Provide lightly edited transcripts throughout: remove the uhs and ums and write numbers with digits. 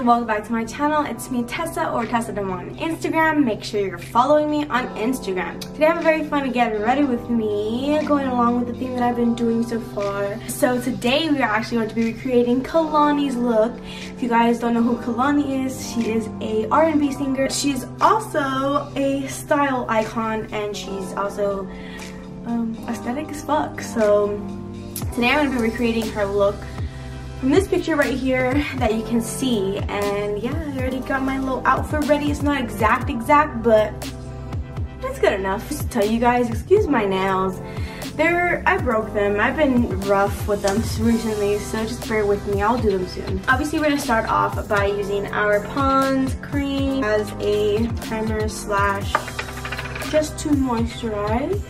Welcome back to my channel. It's me, Tessa, or tesa.ma on Instagram. Make sure you're following me on Instagram. Today I have a very fun get ready with me, going along with the theme that I've been doing so far. So today we are actually going to be recreating Kehlani's look. If you guys don't know who Kehlani is, she is a R&B singer. She's also a style icon, and she's also aesthetic as fuck. So today I'm going to be recreating her look from this picture right here that you can see. And yeah, I already got my little outfit ready. It's not exact, but it's good enough. Just to tell you guys, excuse my nails. I broke them. I've been rough with them recently, so just bear with me. I'll do them soon. Obviously, we're gonna start off by using our Pond's cream as a primer slash just to moisturize.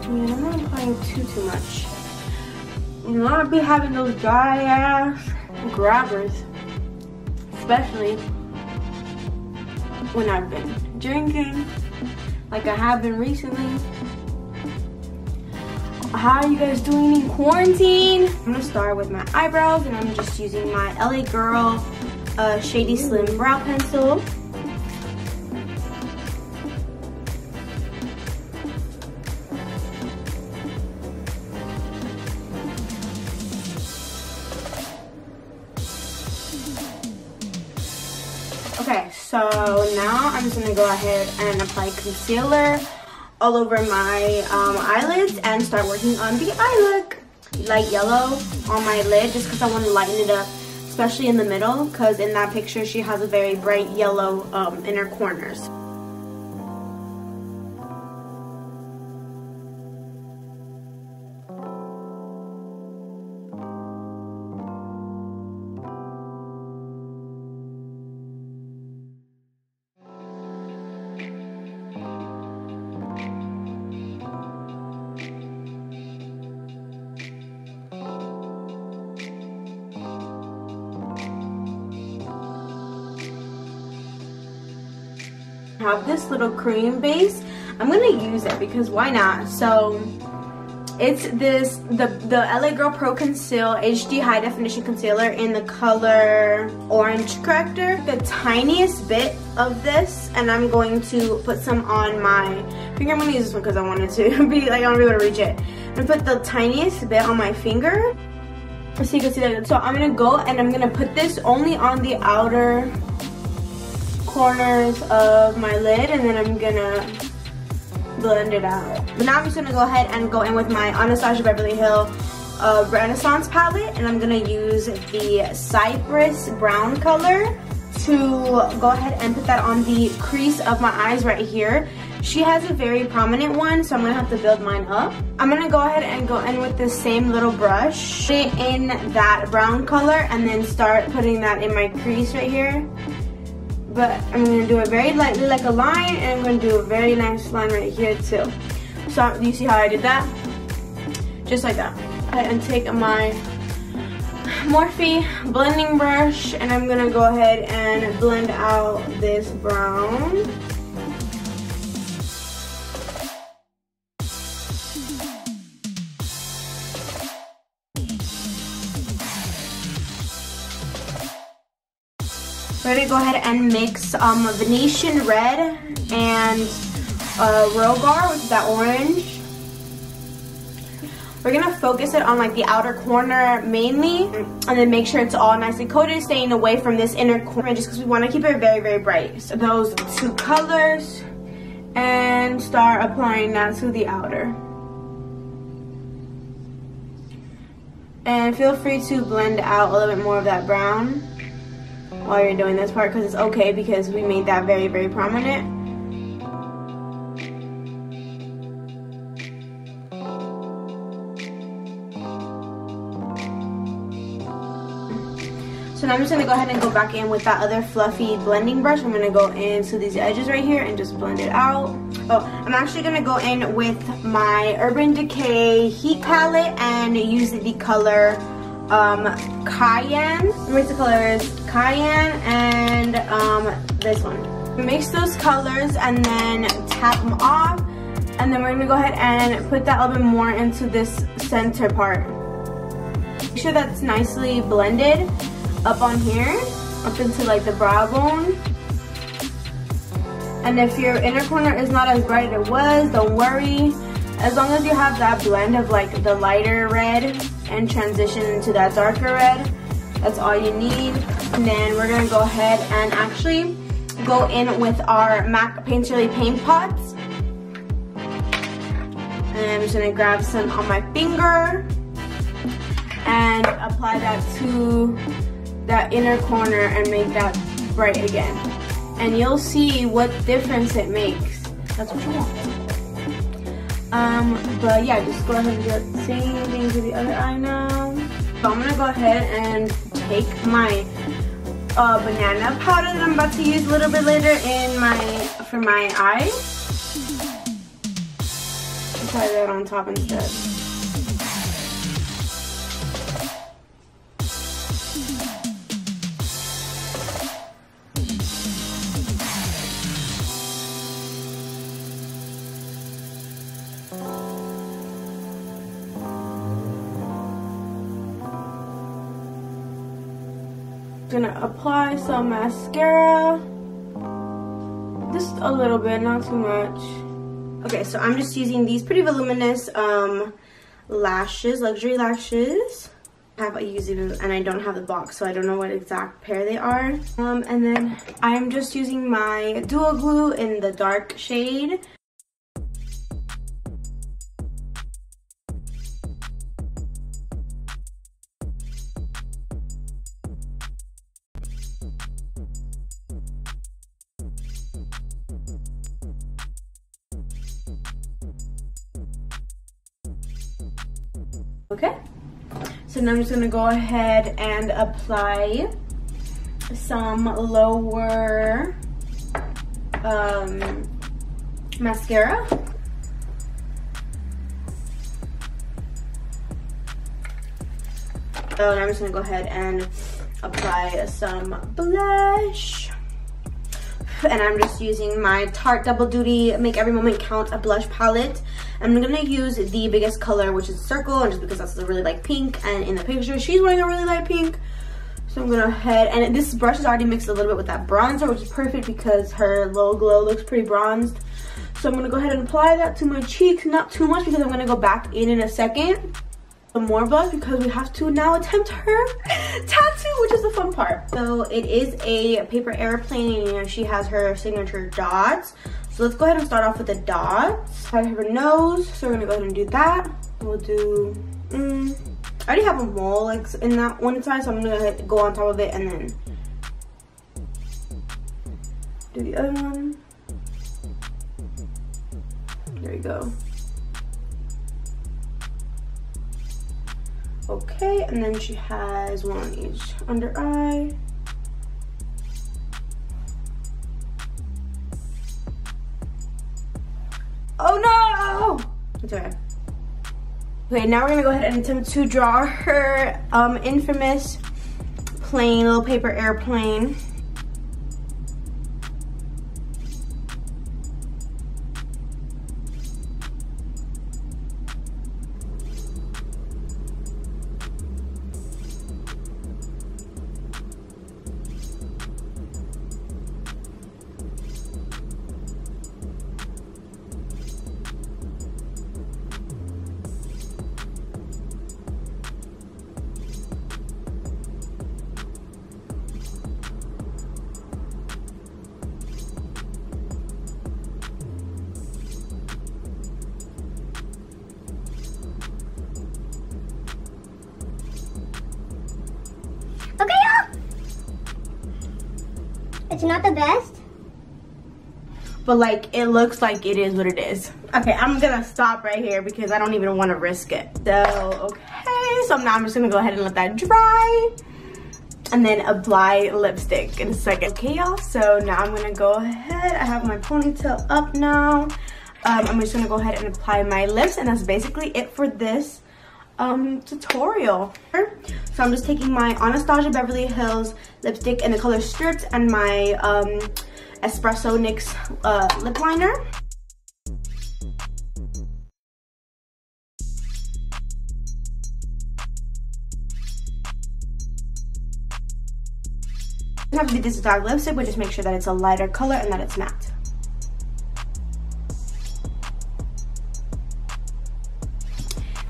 And I'm not applying too much. You not be having those dry ass grabbers, especially when I've been drinking like I have been recently. How are you guys doing in quarantine? I'm gonna start with my eyebrows, and I'm just using my LA Girl Shady Slim brow pencil. Okay, so now I'm just gonna go ahead and apply concealer all over my eyelids and start working on the eye look. Light yellow on my lid just because I want to lighten it up, especially in the middle, because in that picture she has a very bright yellow in her corners. Have this little cream base. I'm gonna use it because why not? So it's the LA Girl Pro Conceal HD High Definition Concealer in the color Orange Corrector. The tiniest bit of this, and I'm going to put some on my finger. I'm gonna use this one because I want it to be like, I want to be able to reach it. I'm gonna put the tiniest bit on my finger so you can see that. So I'm gonna go and I'm gonna put this only on the outer corners of my lid, and then I'm gonna blend it out. But now I'm just gonna go ahead and go in with my Anastasia Beverly Hills Renaissance palette, and I'm gonna use the Cypress brown color to go ahead and put that on the crease of my eyes right here. She has a very prominent one, so I'm gonna have to build mine up. I'm gonna go ahead and go in with the same little brush, put it in that brown color, and then start putting that in my crease right here. But I'm going to do it very lightly like a line, and I'm going to do a very nice line right here too. So you see how I did that? Just like that. And take my Morphe blending brush, and I'm going to go ahead and blend out this brown. We're gonna go ahead and mix Venetian Red and Rogar with that orange. We're gonna focus it on like the outer corner mainly, and then make sure it's all nicely coated, staying away from this inner corner just because we want to keep it very, very bright. So those two colors, and start applying that to the outer. And feel free to blend out a little bit more of that brown while you're doing this part, because it's okay because we made that very, very prominent. So now I'm just going to go ahead and go back in with that other fluffy blending brush. I'm going to go into these edges right here and just blend it out. Oh, I'm actually going to go in with my Urban Decay Heat Palette and use the color Cayenne. Remember, the color is Cayenne and this one. Mix those colors and then tap them off. And then we're gonna go ahead and put that a little bit more into this center part. Make sure that's nicely blended up on here, up into like the brow bone. And if your inner corner is not as bright as it was, don't worry. As long as you have that blend of like the lighter red and transition into that darker red, that's all you need. And then we're gonna go ahead and actually go in with our MAC Painterly paint pots. And I'm just gonna grab some on my finger and apply that to that inner corner and make that bright again. And you'll see what difference it makes. That's what you want. But yeah, just go ahead and do the same thing to the other eye now. So I'm gonna go ahead and take my banana powder that I'm about to use a little bit later for my eye. Try that on top instead. Gonna apply some mascara, just a little bit, not too much. Okay, so I'm just using these pretty voluminous lashes, luxury lashes. I use them and I don't have the box, so I don't know what exact pair they are. And then I'm just using my Duo Glue in the dark shade. Okay, so now I'm just gonna go ahead and apply some lower mascara. Oh, and I'm just gonna go ahead and apply some blush. And I'm just using my Tarte Double Duty Make Every Moment Count a blush palette. I'm gonna use the biggest color, which is Circle, and just because that's a really light pink, and in the picture she's wearing a really light pink. So I'm gonna go ahead, and this brush is already mixed a little bit with that bronzer, which is perfect because her low glow looks pretty bronzed. So I'm gonna go ahead and apply that to my cheeks, not too much because I'm gonna go back in a second. Some more blush because we have to now attempt her tattoo, which is the fun part. So it is a paper airplane, and you know, she has her signature dots. So let's go ahead and start off with the dots. Apply her nose, so we're gonna go ahead and do that. We'll do, I already have a mole like in that one side, so I'm gonna go on top of it and then do the other one. There you go. Okay, and then she has one on each under eye. Oh no! It's okay. Okay, now we're gonna go ahead and attempt to draw her infamous plane, little paper airplane. Okay, y'all. It's not the best, but like it looks like it is what it is. Okay, I'm gonna stop right here because I don't even want to risk it. So okay, so now I'm just gonna go ahead and let that dry and then apply lipstick in a second. Okay, y'all, so now I'm gonna go ahead. I have my ponytail up now. I'm just gonna go ahead and apply my lips, and that's basically it for this tutorial. So I'm just taking my Anastasia Beverly Hills lipstick in the color Stripped and my Espresso NYX lip liner. You have to do this dark lipstick, but just make sure that it's a lighter color and that it's matte.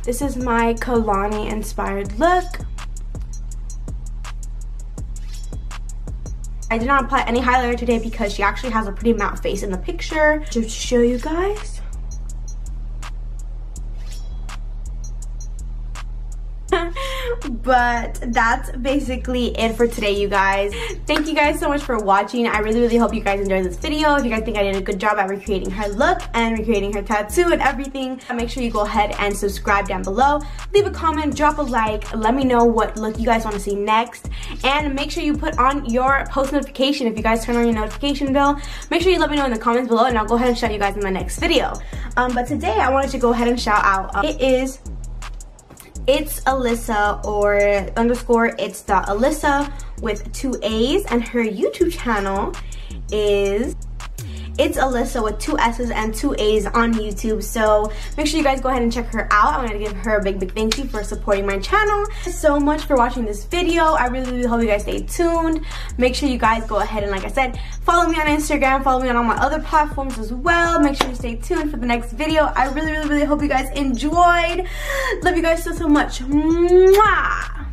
This is my Kehlani inspired look. I did not apply any highlighter today because she actually has a pretty matte face in the picture. Just to show you guys. But that's basically it for today, you guys. Thank you guys so much for watching. I really hope you guys enjoyed this video. If you guys think I did a good job at recreating her look and recreating her tattoo and everything, make sure you go ahead and subscribe down below. Leave a comment, drop a like, let me know what look you guys want to see next, and make sure you put on your post notification. If you guys turn on your notification bell, make sure you let me know in the comments below, and I'll go ahead and shout you guys in my next video. But today I wanted to go ahead and shout out, it's Alyssa or _ it's the Alyssa with 2 A's, and her YouTube channel is It's Alyssa with 2 S's and 2 A's on YouTube. So make sure you guys go ahead and check her out. I'm gonna give her a big thank you for supporting my channel. Thank you so much for watching this video. I really hope you guys stay tuned. Make sure you guys go ahead and, like I said, follow me on Instagram, follow me on all my other platforms as well. Make sure you stay tuned for the next video. I really hope you guys enjoyed. Love you guys so much. Mwah!